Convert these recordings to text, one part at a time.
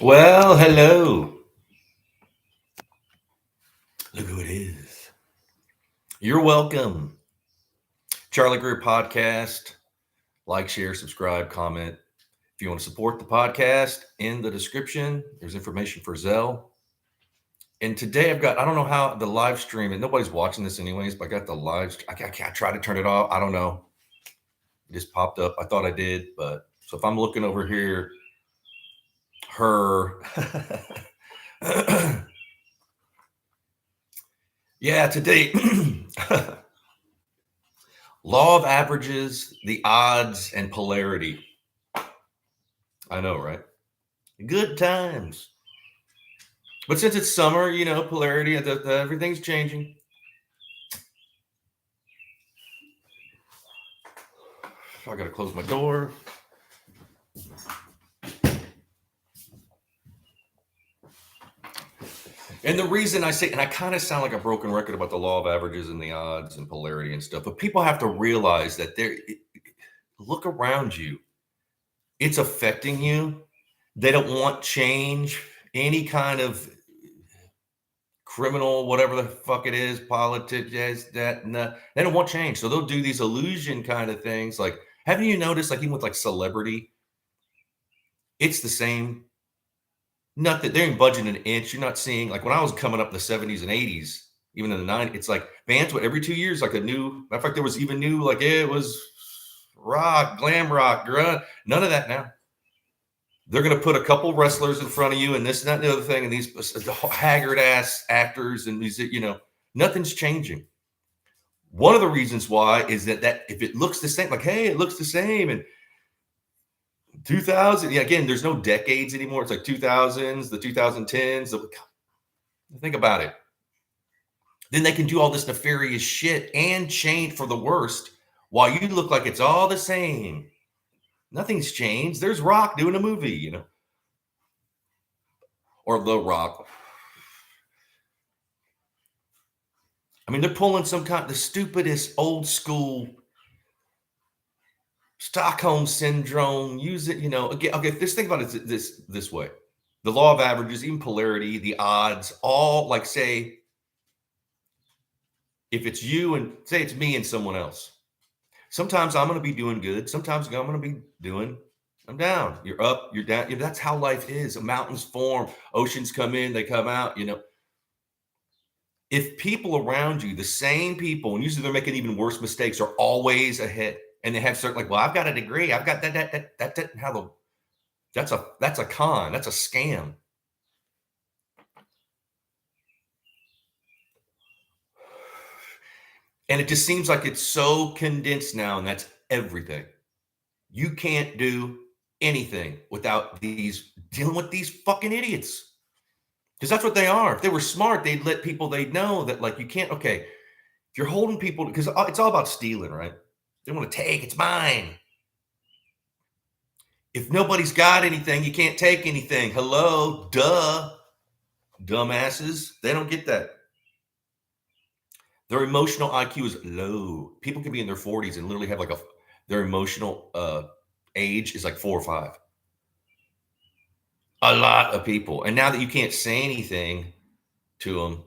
Well, hello. Look who it is. You're welcome. Charlie Greer podcast. Like, share, subscribe, comment. If you want to support the podcast, in the description, there's information for Zelle. And today I've got, I don't know how the live stream, and nobody's watching this anyways, but I got the live, I try to turn it off. I don't know. It just popped up. I thought I did, but so if I'm looking over here, her. Yeah, today. Law of averages, the odds, and polarity. I know, right? Good times. But since it's summer, polarity, everything's changing. I got to close my door. And the reason I say, and I kind of sound like a broken record about the law of averages and the odds and polarity and stuff, but people have to realize that look around you. It's affecting you. They don't want change, any kind of criminal, whatever the fuck it is, politics, that, and that. They don't want change. So they'll do these illusion kind of things. Like, haven't you noticed, like, even with like celebrity, it's the same. Not that they ain't budging an inch. You're not seeing, like, when I was coming up in the 70s and 80s, even in the 90s, it's like bands would every 2 years, like a new, matter of fact, there was even new, like, it was rock, glam rock, grunge. None of that now. They're going to put a couple wrestlers in front of you and this and that and the other thing. And these haggard ass actors and these, nothing's changing. One of the reasons why is that if it looks the same, like, hey, it looks the same. And 2000, yeah, again, there's no decades anymore. It's like 2000s, the 2010s. Think about it. Then they can do all this nefarious shit and change for the worst while you look like it's all the same. Nothing's changed. There's Rock doing a movie, or The Rock. I mean, they're pulling some kind of the stupidest old school Stockholm syndrome. Use it, again. Okay, just think about it this way: the law of averages, even polarity, the odds, all like say, if it's you and say it's me and someone else. Sometimes I'm going to be doing good. Sometimes I'm going to be I'm down. You're up, you're down. That's how life is. Mountains form, oceans come in, they come out, If people around you, the same people, and usually they're making even worse mistakes, are always ahead, and they have certain, like, well, I've got a degree, I've got that how the that's a con, that's a scam. And it just seems like it's so condensed now, and that's everything. You can't do anything without dealing with these fucking idiots. Because that's what they are. If they were smart, they'd know that, like, you can't, okay, if you're holding people, because it's all about stealing, right? They want to take, it's mine. If nobody's got anything, you can't take anything. Hello, duh, dumbasses. They don't get that. Their emotional IQ is low. People can be in their 40s and literally have like their emotional age is like 4 or 5. A lot of people. And now that you can't say anything to them,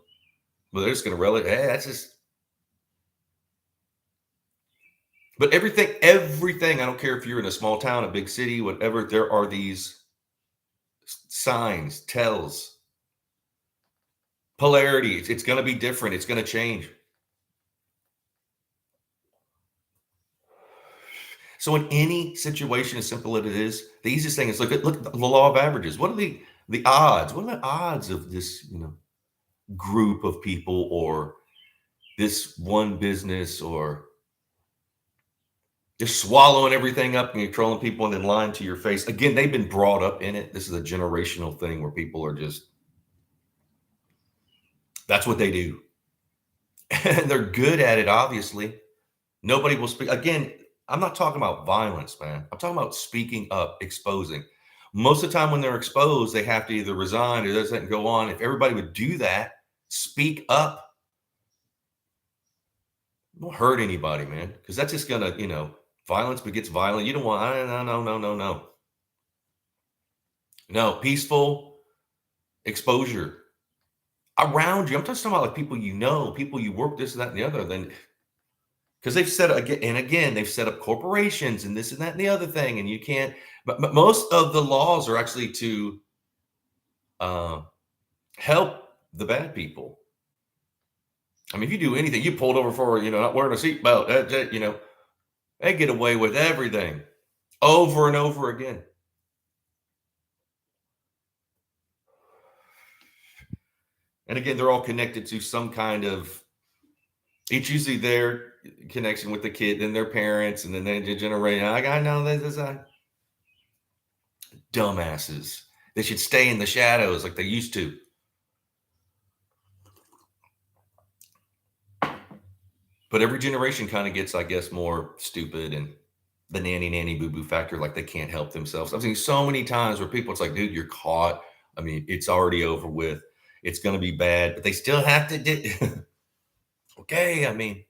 well, they're just going to relish. Hey, that's just. But everything, I don't care if you're in a small town, a big city, whatever, there are these signs, tells, polarity. It's going to be different. It's going to change. So in any situation, as simple as it is, the easiest thing is look at the law of averages. What are the odds? What are the odds of this, group of people or this one business or just swallowing everything up and you're trolling people and then lying to your face? Again, they've been brought up in it. This is a generational thing where people are just, that's what they do. And they're good at it, obviously. Nobody will speak. Again, I'm not talking about violence, man. I'm talking about speaking up, exposing. Most of the time when they're exposed, they have to either resign or doesn't go on. If everybody would do that, speak up, don't hurt anybody, man. Because that's just gonna, violence begets violence. You don't want, no. No, peaceful exposure around you. I'm just talking about like people you know, people you work, this, that, and the other. Then because they've set again and again, they've set up corporations and this and that and the other thing, and you can't. But most of the laws are actually to uh, help the bad people. I mean, if you do anything, you pulled over for not wearing a seatbelt, they get away with everything over and over again. And again, they're all connected to some kind of. It's usually their connection with the kid, then their parents, and then they generate. I know this is dumbasses. They should stay in the shadows like they used to. But every generation kind of gets, I guess, more stupid and the nanny boo boo factor, like they can't help themselves. I've seen so many times where people, it's like, dude, you're caught. I mean, it's already over with. It's going to be bad, but they still have to do. Okay, I mean,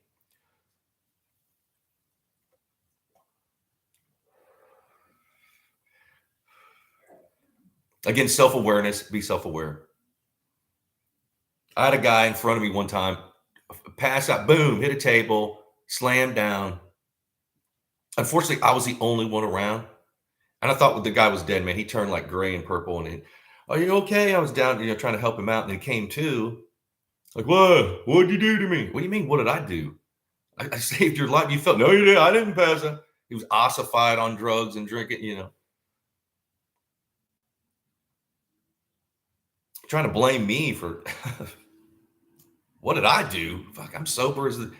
again, self awareness. Be self aware. I had a guy in front of me one time, pass out, boom, hit a table, slam down. Unfortunately, I was the only one around. And I thought the guy was dead, man. He turned like gray and purple. And are you okay? I was down, trying to help him out. And he came to, like, what? What'd you do to me? What do you mean? What did I do? I saved your life. You felt, no, you didn't. I didn't pass out. He was ossified on drugs and drinking, trying to blame me for what did I do? Fuck, I'm sober as the.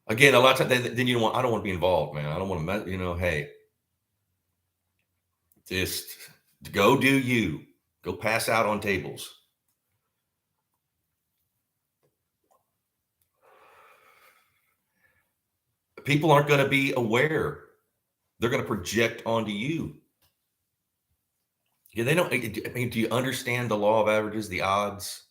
Again, a lot of times, then I don't want to be involved, man. I don't want to, hey, just go do you. Go pass out on tables. People aren't going to be aware. They're going to project onto you. Yeah, they don't. I mean, do you understand the law of averages, the odds?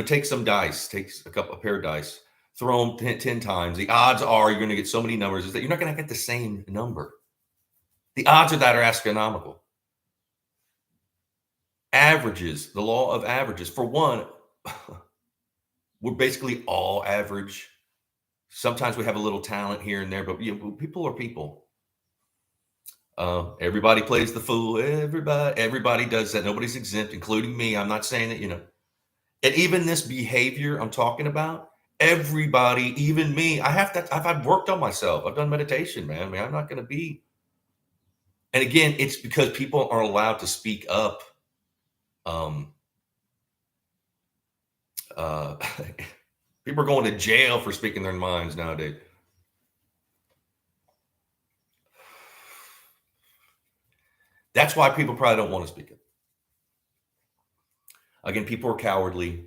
Take some dice, take a pair of dice, throw them 10 times. The odds are you're going to get so many numbers is that you're not going to get the same number. The odds of that are astronomical. Averages, the law of averages. For one, we're basically all average. Sometimes we have a little talent here and there, but people are people. Everybody plays the fool. Everybody does that. Nobody's exempt, including me. I'm not saying that, and even this behavior I'm talking about, everybody, even me, I've worked on myself. I've done meditation, man. I mean, I'm not going to be. And again, it's because people are allowed to speak up. People are going to jail for speaking their minds nowadays. That's why people probably don't want to speak it. Again, people are cowardly.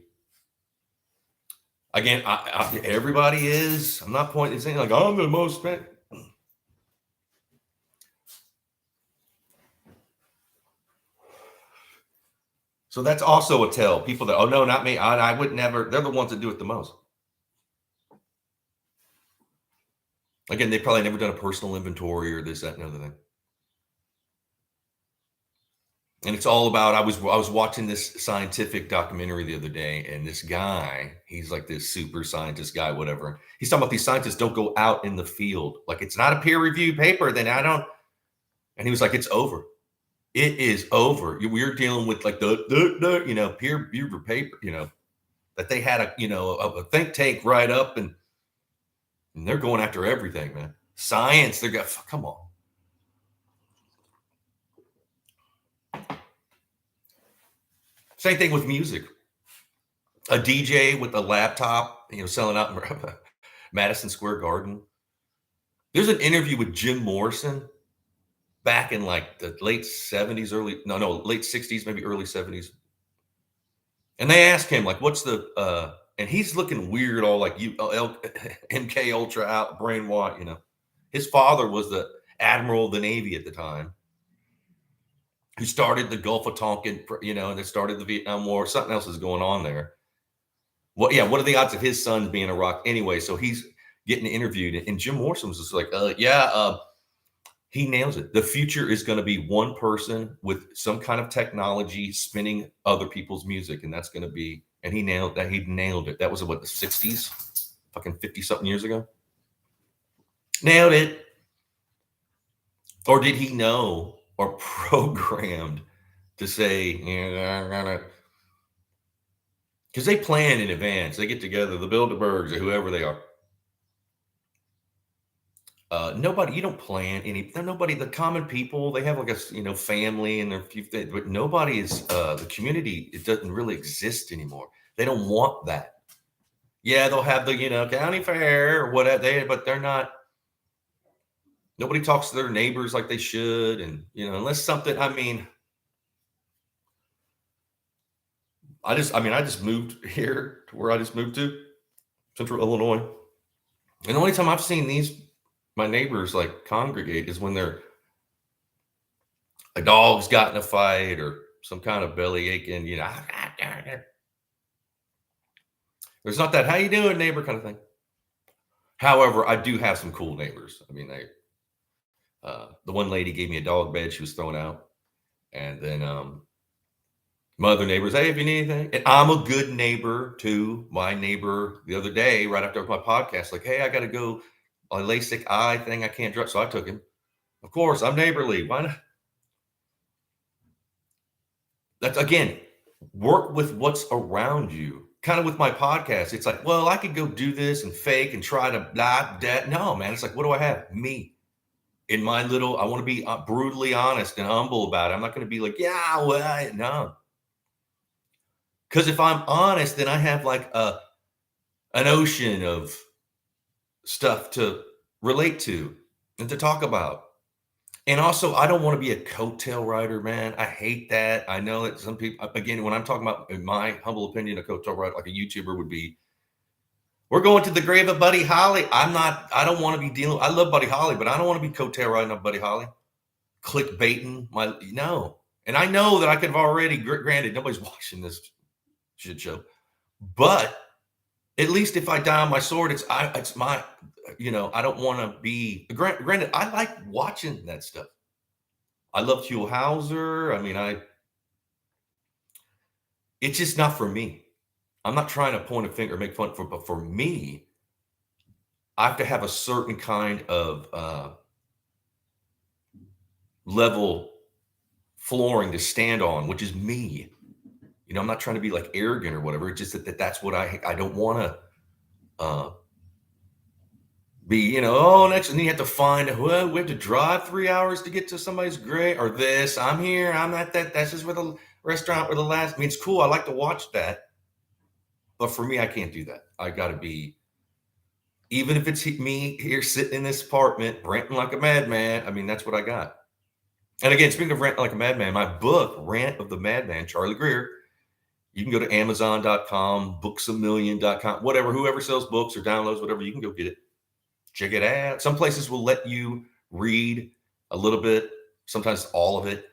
Again, everybody is. I'm not pointing saying like I'm the most. So that's also a tell. People that, oh no, not me. I would never. They're the ones that do it the most. Again, they've probably never done a personal inventory or this, that, and other thing. And it's all about. I was watching this scientific documentary the other day, and this guy, he's like this super scientist guy, whatever. He's talking about these scientists don't go out in the field. Like it's not a peer reviewed paper. Then I don't. And he was like, it's over. It is over. We're dealing with like the peer reviewed paper, that they had a think tank right up and they're going after everything, man. Science, they're got come on. Same thing with music. A DJ with a laptop, selling out in Madison Square Garden. There's an interview with Jim Morrison back in like the late 70s, late 60s, maybe early 70s. And they ask him, like, what's the and he's looking weird, all like MK Ultra out, brainwash, His father was the admiral of the Navy at the time, who started the Gulf of Tonkin, and they started the Vietnam War. Something else is going on there. Well, yeah, what are the odds of his son being in Iraq anyway? So he's getting interviewed, and Jim Morrison was just like, He nails it. The future is going to be one person with some kind of technology spinning other people's music, and that's going to be. And he nailed that. He nailed it. That was what, the 60s, fucking 50 something years ago. Nailed it. Or did he know or programmed to say, yeah, because they plan in advance. They get together, the Bilderbergs or whoever they are. Nobody, you don't plan any. Nobody, the common people, they have like a family and their few things, but nobody is the community. It doesn't really exist anymore. They don't want that. Yeah, they'll have the county fair or whatever. But they're not. Nobody talks to their neighbors like they should, and unless something. I just moved here to where I just moved to, Central Illinois, and the only time I've seen my neighbors like congregate is when a dog's got in a fight or some kind of belly aching. There's not that "how you doing, neighbor" kind of thing. However, I do have some cool neighbors. The one lady gave me a dog bed she was throwing out, and then my other neighbors, "Hey, if you need anything," and I'm a good neighbor to my neighbor. The other day, right after my podcast, like, "Hey, I got to go a LASIK eye thing. I can't drive," so I took him. Of course, I'm neighborly. Why not? That's again, work with what's around you. Kind of with my podcast, it's like, well, I could go do this and fake and try to blah that. No, man, it's like, what do I have? Me. In my little, I want to be brutally honest and humble about it. I'm not going to be like, yeah, well, no. Because if I'm honest, then I have like an ocean of stuff to relate to and to talk about. And also, I don't want to be a coattail rider, man. I hate that. I know that some people, again, when I'm talking about, in my humble opinion, a coattail rider, like a YouTuber would be, we're going to the grave of Buddy Holly. I don't want to be dealing, I love Buddy Holly, but I don't want to be coattail riding on Buddy Holly. Clickbaiting, no. And I know that I could have already, granted, nobody's watching this shit show, but at least if I die on my sword, it's my, I don't want to be, granted, I like watching that stuff. I love Hugh Hauser. It's just not for me. I'm not trying to point a finger, make fun but for me, I have to have a certain kind of level flooring to stand on, which is me. I'm not trying to be like arrogant or whatever. It's just that's what I don't want to be, next, and you have to find, well, we have to drive 3 hours to get to somebody's grave or this. I'm here. I'm at that. That's just where the restaurant where the last, it's cool. I like to watch that. But for me, I can't do that. I got to be, even if it's me here sitting in this apartment, ranting like a madman. That's what I got. And again, speaking of ranting like a madman, my book, Rant of the Madman, Charlie Greer, you can go to Amazon.com, booksamillion.com, whatever, whoever sells books or downloads, whatever, you can go get it. Check it out. Some places will let you read a little bit, sometimes all of it.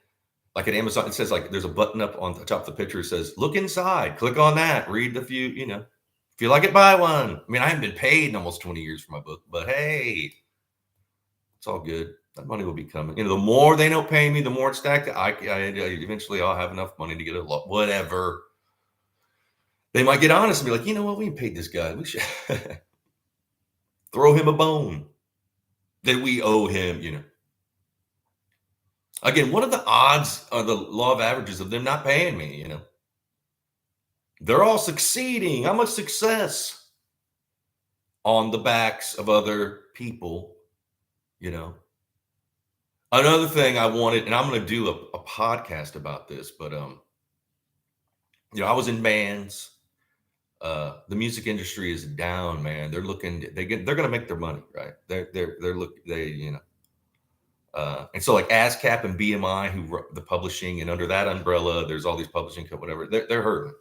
Like at Amazon, it says like there's a button up on the top of the picture. It says, look inside, click on that, read the few, if you like it, buy one. I haven't been paid in almost 20 years for my book, but hey, it's all good. That money will be coming. The more they don't pay me, the more it's stacked. Eventually I'll have enough money to get a lot, whatever. They might get honest and be like, you know what? We ain't paid this guy. We should throw him a bone that we owe him, Again, what are the odds or the law of averages of them not paying me, They're all succeeding. I'm a success on the backs of other people, Another thing I wanted, and I'm going to do a podcast about this, but, I was in bands. The music industry is down, man. They're going to make their money, right? And so like ASCAP and BMI, who the publishing, and under that umbrella, there's all these publishing, whatever. They're hurting.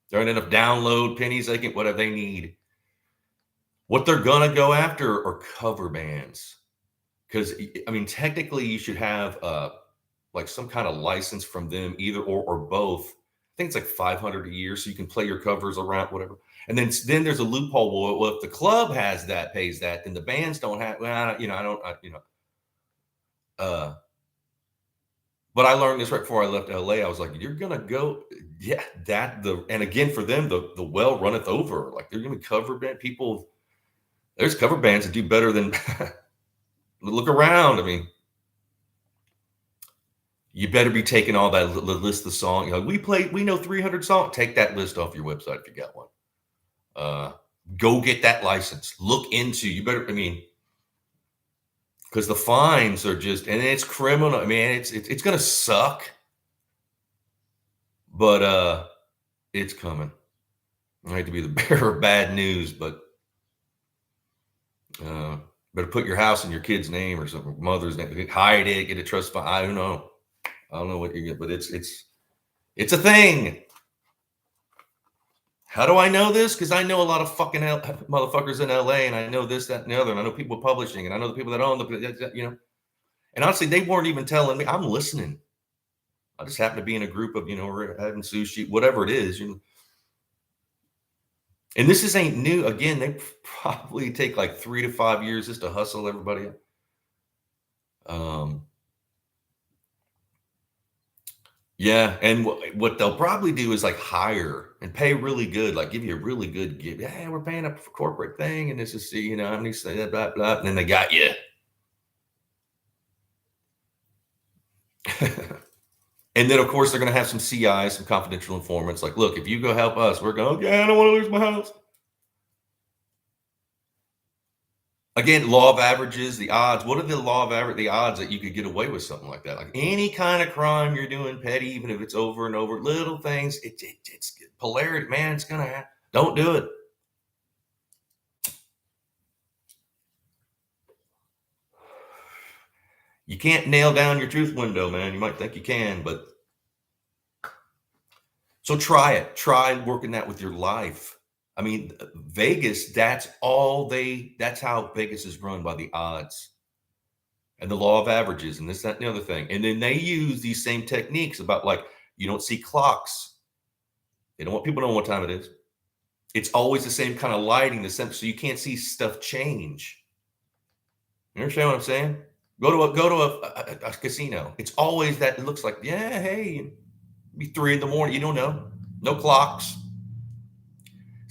There ain't enough download pennies. They can whatever they need. What they're gonna go after are cover bands, because technically you should have like some kind of license from them, either or both. I think it's like $500 a year, so you can play your covers around, whatever. And then there's a loophole. Well, if the club has that, pays that, then the bands don't have. Well, I don't. Uh, but I learned this right before I left LA. I was like, you're gonna go, yeah, and again for them, the well runneth over. Like they're gonna be cover band people. There's cover bands that do better than look around. I mean, you better be taking all that list of songs. You know, we know 300 songs. Take that list off your website if you got one. Go get that license. Look into, you better, I mean, because the fines are just, and it's criminal. I mean, it's gonna suck, but it's coming. I hate to be the bearer of bad news, but better put your house in your kid's name or something, mother's name, hide it, get a trust fund. I don't know. I don't know what you get, but it's a thing. How do I know this? Because I know a lot of fucking motherfuckers in LA, and I know this, that, and the other, and I know people publishing, and I know the people that own the, you know. And honestly, they weren't even telling me. I'm listening. I just happen to be in a group of, you know, we're having sushi, whatever it is. You know. And this ain't new. Again, they probably take like 3 to 5 years just to hustle everybody. Yeah, and what they'll probably do is like hire and pay really good, like give you a really good give. Yeah, we're paying up for corporate thing, and this is, you know, how many say that, blah blah, and then they got you. And then of course they're going to have some CIs, some confidential informants. Like, look, if you go help us, we're going. Yeah, I don't want to lose my house. Again, law of averages, the odds. What are the law of average? The odds that you could get away with something like that? Like any kind of crime you're doing, petty, even if it's over and over, little things. It's polarity, man. It's gonna happen. Don't do it. You can't nail down your truth window, man. You might think you can, but so try it. Try working that with your life. I mean, Vegas, that's how Vegas is run, by the odds and the law of averages and this, that, and the other thing. And then they use these same techniques about, like, you don't see clocks. They don't want people to know what time it is. It's always the same kind of lighting, so you can't see stuff change. You understand what I'm saying? Go to a casino. It's always that. It looks like, yeah, hey, be 3 in the morning. You don't know. No clocks.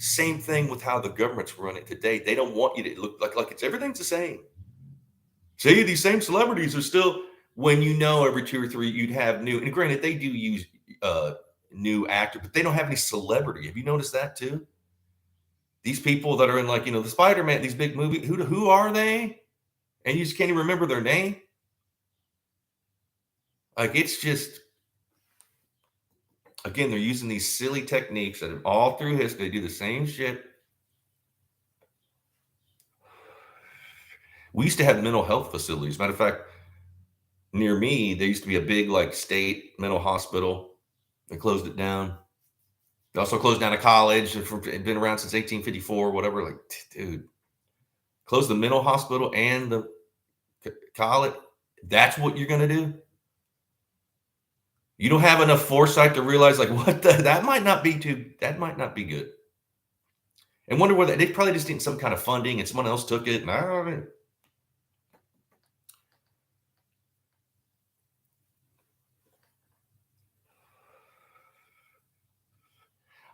Same thing with how the government's running today. They don't want you to look like it's everything's the same. See, these same celebrities are still, when you know every 2 or 3 you'd have new. And granted, they do use new actor, but they don't have any celebrity. Have you noticed that too? These people that are in, like, you know, the Spider-Man, these big movies, who are they? And you just can't even remember their name. Like, it's just, again, they're using these silly techniques that all through history, they do the same shit. We used to have mental health facilities. Matter of fact, near me, there used to be a big, like, state mental hospital. They closed it down. They also closed down a college. It's been around since 1854, whatever. Like, dude, close the mental hospital and the college. That's what you're going to do? You don't have enough foresight to realize, like, that might not be good. And wonder whether they probably just need some kind of funding and someone else took it. And I don't know.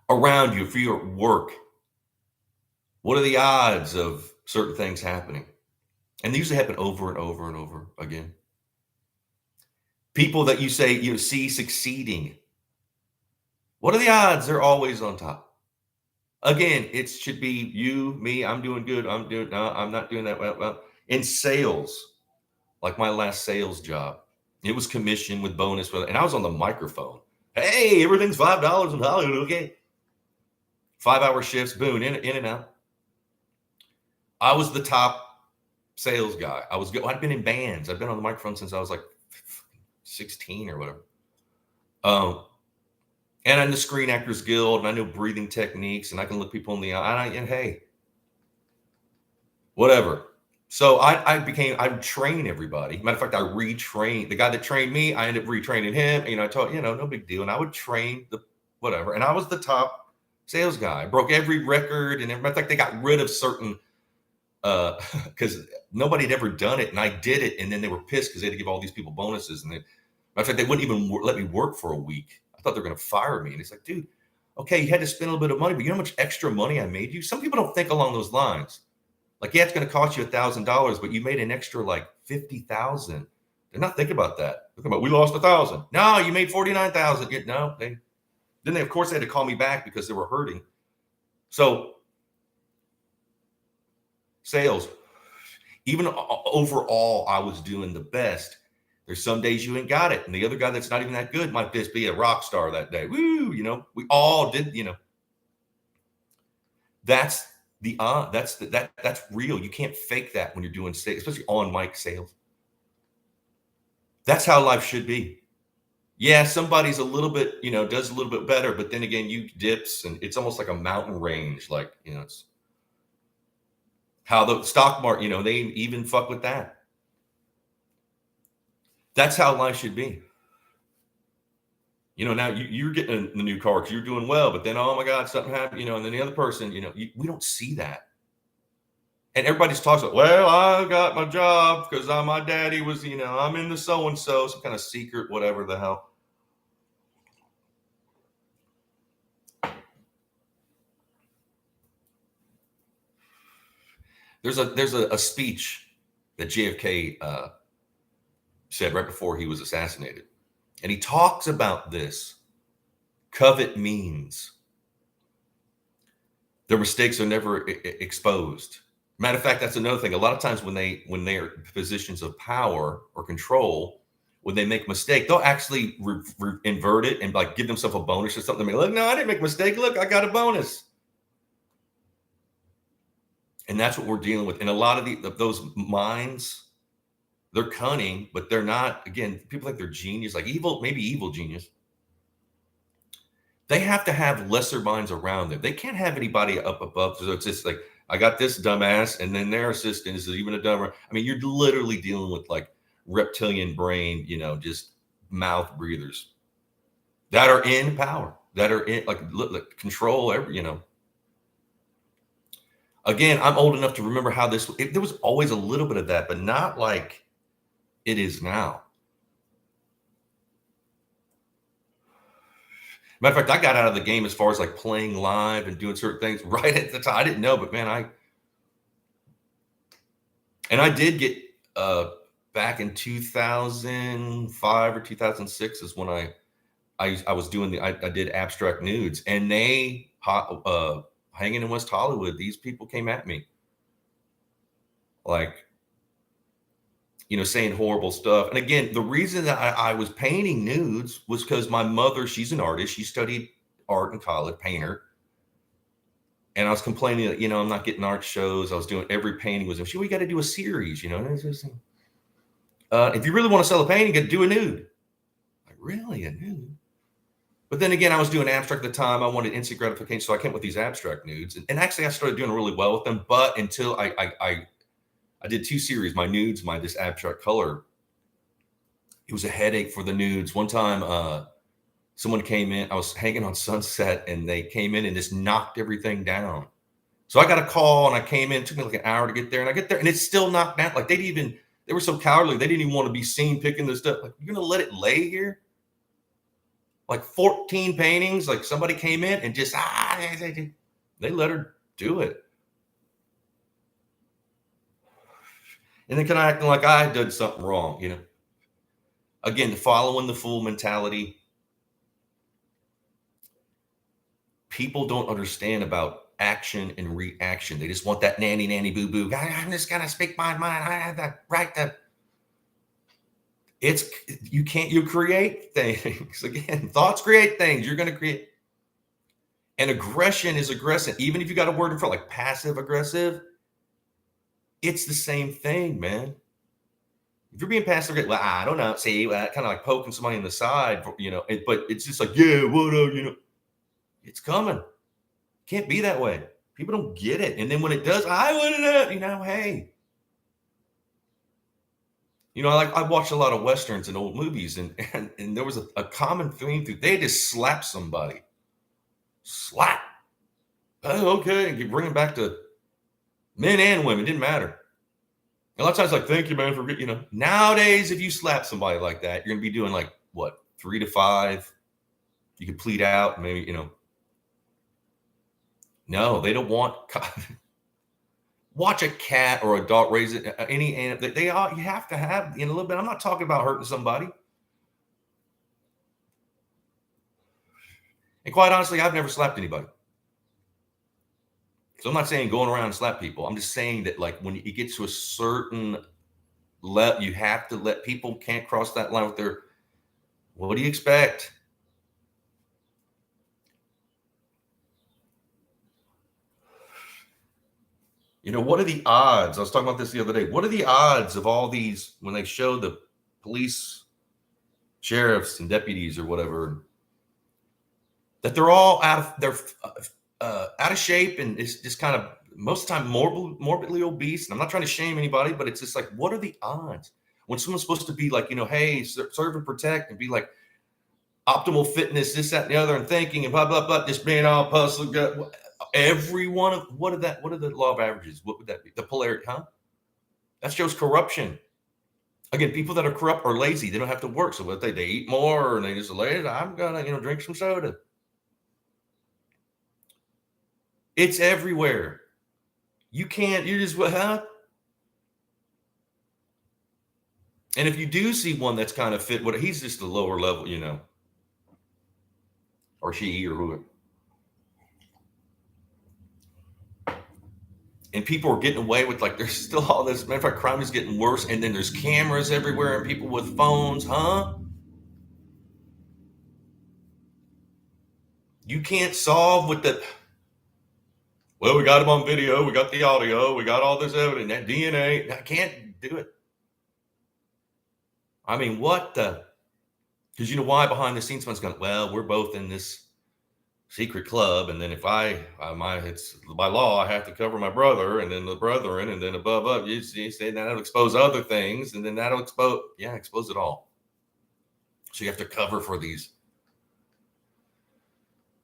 Around you, for your work, what are the odds of certain things happening? And they usually happen over and over and over again. People that you say you see succeeding, what are the odds they're always on top? Again, it should be you, me. I'm doing good. No, I'm not doing that well. In sales, like my last sales job, it was commission with bonus, and I was on the microphone. Hey, everything's $5 in Hollywood. Okay, 5-hour shifts, boom, in and out. I was the top sales guy. I'd been in bands. I've been on the microphone since I was like 16 or whatever. And I'm the Screen Actors Guild, and I know breathing techniques, and I can look people in the eye. And hey, whatever. So I would train everybody. Matter of fact, I retrained the guy that trained me. I ended up retraining him. You know, I taught, you know, no big deal. And I would train the whatever. And I was the top sales guy. I broke every record. And matter of fact, they got rid of certain because nobody had ever done it, and I did it, and then they were pissed because they had to give all these people bonuses, and they, matter of fact, they wouldn't even let me work for a week. I thought they were going to fire me, and it's like, dude, okay, you had to spend a little bit of money, but you know how much extra money I made you? Some people don't think along those lines. Like, yeah, it's going to cost you $1,000, but you made an extra like 50,000. They're not thinking about that. They're thinking about, we lost 1,000. No, you made 49,000. No, then they, of course, they had to call me back because they were hurting. So sales, even overall, I was doing the best. There's some days you ain't got it, and the other guy that's not even that good might just be a rock star that day. Woo, we all did, That's that's real. You can't fake that when you're doing sales, especially on mic sales. That's how life should be. Yeah, somebody's a little bit, does a little bit better, but then again, you dips, and it's almost like a mountain range. Like, it's how the stock market, they even fuck with that. That's how life should be. Now you're getting the new car because you're doing well, but then, oh my God, something happened, and then the other person, we don't see that. And everybody just talks about, well, I got my job because my daddy was, I'm in the so-and-so, some kind of secret, whatever the hell. There's a speech that JFK said right before he was assassinated. And he talks about this. Covet means their mistakes are never exposed. Matter of fact, that's another thing. A lot of times when they are positions of power or control, when they make a mistake, they'll actually invert it and like give themselves a bonus or something. Look, no, I didn't make a mistake. Look, I got a bonus. And that's what we're dealing with. And a lot of those minds, they're cunning, but they're not. Again, people think they're genius, like evil, maybe evil genius. They have to have lesser minds around them. They can't have anybody up above. So it's just like, I got this dumbass, and then their assistant is even a dumber. I mean, you're literally dealing with like reptilian brain, just mouth breathers that are in power, that are in like control every, Again, I'm old enough to remember how there was always a little bit of that, but not like it is now. Matter of fact, I got out of the game as far as like playing live and doing certain things right at the time. I didn't know, but man, I did get back in 2005 or 2006 is when I was doing I did abstract nudes, and they hanging in West Hollywood, these people came at me like, saying horrible stuff. And again, the reason that I was painting nudes was because my mother, she's an artist. She studied art in college, painter. And I was complaining that, I'm not getting art shows. I was doing every painting was, we got to do a series, if you really want to sell a painting, you got to do a nude. Like, really, a nude? But then again, I was doing abstract at the time. I wanted instant gratification. So I came with these abstract nudes. And actually, I started doing really well with them. But until I did 2 series, my nudes, my this abstract color. It was a headache for the nudes. One time, someone came in. I was hanging on Sunset, and they came in and just knocked everything down. So I got a call, and I came in. It took me like an hour to get there, and I get there, and it's still knocked down. Like they were so cowardly. They didn't even want to be seen picking this stuff. Like, you're gonna let it lay here? Like 14 paintings. Like somebody came in and just they let her do it. And then kind of acting like I did something wrong, Again, following the fool mentality. People don't understand about action and reaction. They just want that nanny boo boo. I'm just gonna speak my mind. I have that right to. You create things. Again, thoughts create things. You're gonna create. And aggression is aggressive. Even if you got a word in front like passive aggressive, it's the same thing, man. If you're being passive aggressive, well, I don't know. See, kind of like poking somebody in the side, but it's just like, yeah, what up, it's coming. Can't be that way. People don't get it. And then when it does, I wouldn't have, hey. I watched a lot of Westerns and old movies, and there was a common theme through. They just slap somebody. Slap. Oh, okay. And you bring them back to Men and women, didn't matter. A lot of times, like, thank you, man, for, nowadays, if you slap somebody like that, you're going to be doing like, what, 3 to 5? You could plead out, maybe, no, they don't want, watch a cat or a dog raise it, any animal. They all, you have to have, in a little bit. I'm not talking about hurting somebody. And quite honestly, I've never slapped anybody. So I'm not saying going around and slap people. I'm just saying that, like, when it gets to a certain level, you have to let people can't cross that line with their, what do you expect? What are the odds? I was talking about this the other day. What are the odds of all these, when they show the police, sheriffs, and deputies or whatever, that they're all out of shape, and it's just kind of most of the time morbidly obese? And I'm not trying to shame anybody, but it's just like, what are the odds when someone's supposed to be like, hey, serve and protect, and be like optimal fitness, this, that, and the other, and thinking and blah blah blah, just being all puzzled. Every one of what are the law of averages? What would that be? The polarity, huh? That shows corruption. Again, people that are corrupt are lazy. They don't have to work. So what they eat more, and they just lay, I'm gonna, drink some soda. It's everywhere. You can't, you just, huh? And if you do see one that's kind of fit, he's just a lower level, or she, or whoever. And people are getting away with, like, there's still all this. Matter of fact, crime is getting worse. And then there's cameras everywhere and people with phones, huh? You can't solve with the, well, we got him on video, we got the audio, we got all this evidence, that DNA. I can't do it. I mean, what the? Because you know why? Behind the scenes, someone's going, well, we're both in this secret club, and then if it's by law, I have to cover my brother, and then the brethren, and then above, you say that'll expose other things, and then that'll expose it all. So you have to cover for these.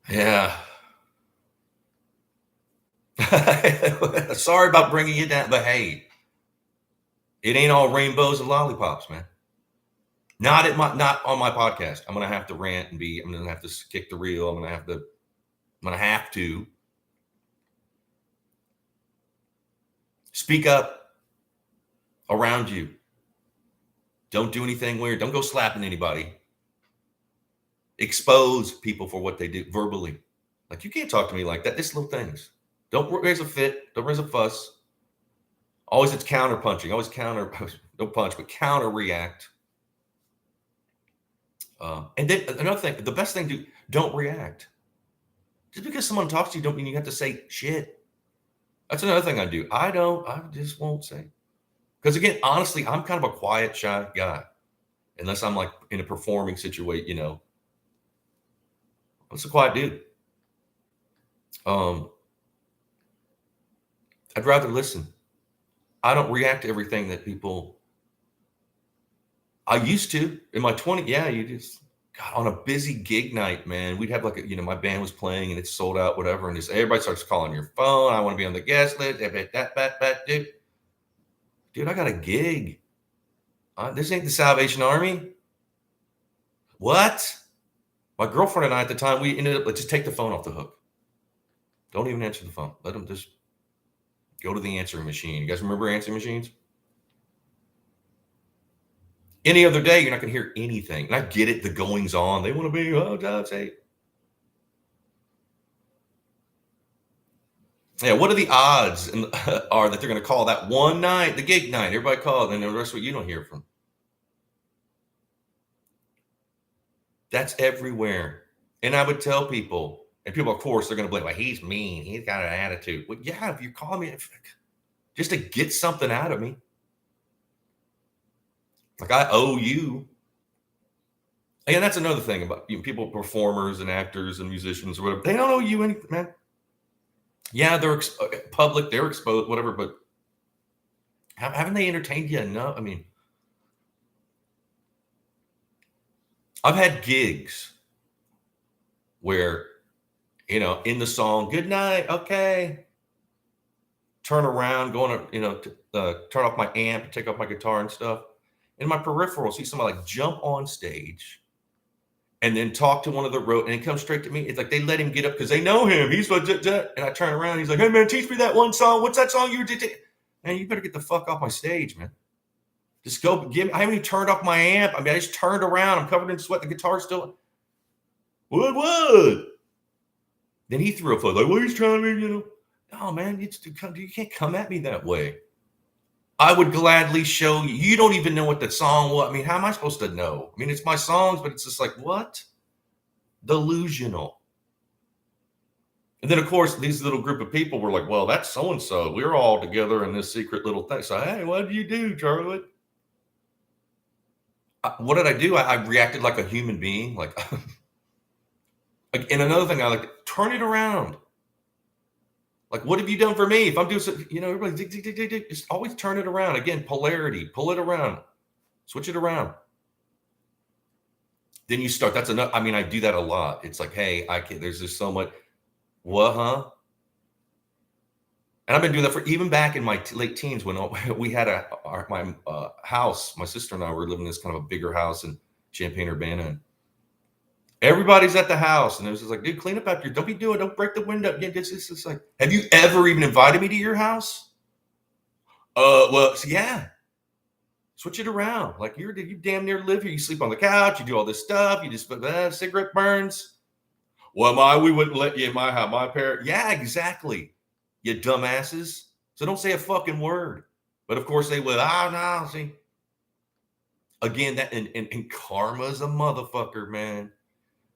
Yeah. Sorry about bringing you down, but hey, it ain't all rainbows and lollipops, man. Not on my podcast. I'm gonna have to rant and I'm gonna have to kick the reel. I'm gonna have to speak up around you. Don't do anything weird. Don't go slapping anybody. Expose people for what they do verbally. Like, you can't talk to me like that. Just little things. Don't raise a fit. Don't raise a fuss. Always it's counter punching. Always don't punch, but counter react. And then another thing, the best thing don't react. Just because someone talks to you, don't mean you have to say shit. That's another thing I do. I just won't say. Because again, honestly, I'm kind of a quiet, shy guy. Unless I'm like in a performing situation, I'm just a quiet dude. I'd rather listen. I don't react to everything that people. I used to in my 20s. Yeah, you just got on a busy gig night, man. We'd have like my band was playing and it's sold out, whatever, and just everybody starts calling your phone. I want to be on the guest list. Dude, I got a gig. This ain't the Salvation Army. What? My girlfriend and I at the time, we ended up, let's just take the phone off the hook. Don't even answer the phone. Let them just go to the answering machine. You guys remember answering machines? Any other day, you're not going to hear anything. And I get it, the goings on. They want to be, God's sake. Yeah, what are the odds are that they're going to call that one night, the gig night? Everybody called, and the rest of it you don't hear from. That's everywhere. And I would tell people, and people, of course, they're going to be like, he's mean. He's got an attitude. Well, yeah, if you call me just to get something out of me, like I owe you. And that's another thing about people, performers and actors and musicians or whatever. They don't owe you anything, man. Yeah, they're public, they're exposed, whatever, but haven't they entertained you enough? I mean, I've had gigs where, in the song, good night, okay. turn around, going to, turn off my amp, take off my guitar and stuff. In my peripheral, see somebody like jump on stage and then talk to one of the road, and it comes straight to me. It's like they let him get up because they know him. He's like, and I turn around. He's like, hey man, teach me that one song. What's that song you did? Man, you better get the fuck off my stage, man. Just go give me. I haven't even turned off my amp. I mean, I just turned around. I'm covered in sweat. The guitar's still. What? Then he threw a foot like, well, he's trying to, oh man, you can't come at me that way. I would gladly show you. You don't even know what the song was. I mean, how am I supposed to know? I mean, it's my songs, but it's just like, what? Delusional. And then, of course, these little group of people were like, well, that's so-and-so. We're all together in this secret little thing. So, hey, what did you do, Charlie? What did I do? I reacted like a human being. Like, and another thing, I like, turn it around. Like, what have you done for me? If I'm doing something, everybody, just always turn it around. Again, polarity, pull it around, switch it around. Then you start, that's enough. I mean, I do that a lot. It's like, hey, I can't, there's just so much, what, huh? And I've been doing that for even back in my late teens when we had my house, my sister and I were living in this kind of a bigger house in Champaign-Urbana. And everybody's at the house, and it was just like, dude, clean up after you. Don't break the window. It's like, have you ever even invited me to your house? Well, so yeah. Switch it around. Like you damn near live here. You sleep on the couch. You do all this stuff. You just cigarette burns. Well, we wouldn't let you in my house. My parents. Yeah, exactly. You dumbasses. So don't say a fucking word. But of course they will. No. See. Again, that and karma's a motherfucker, man.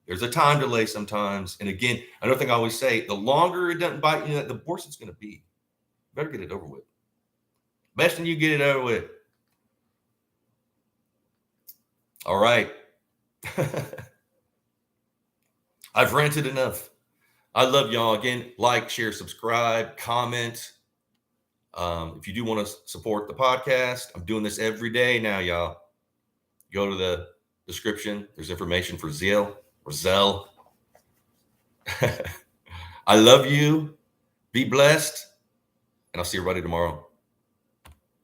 There's a time delay sometimes. And again, another thing I always say, the longer it doesn't bite you, the worse it's going to be. You better get it over with. Best thing you get it over with. All right. I've ranted enough. I love y'all. Again, like, share, subscribe, comment. If you do want to support the podcast, I'm doing this every day now, y'all. Go to the description. There's information for Zelle or Zelle. I love you. Be blessed. And I'll see everybody tomorrow.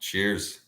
Cheers.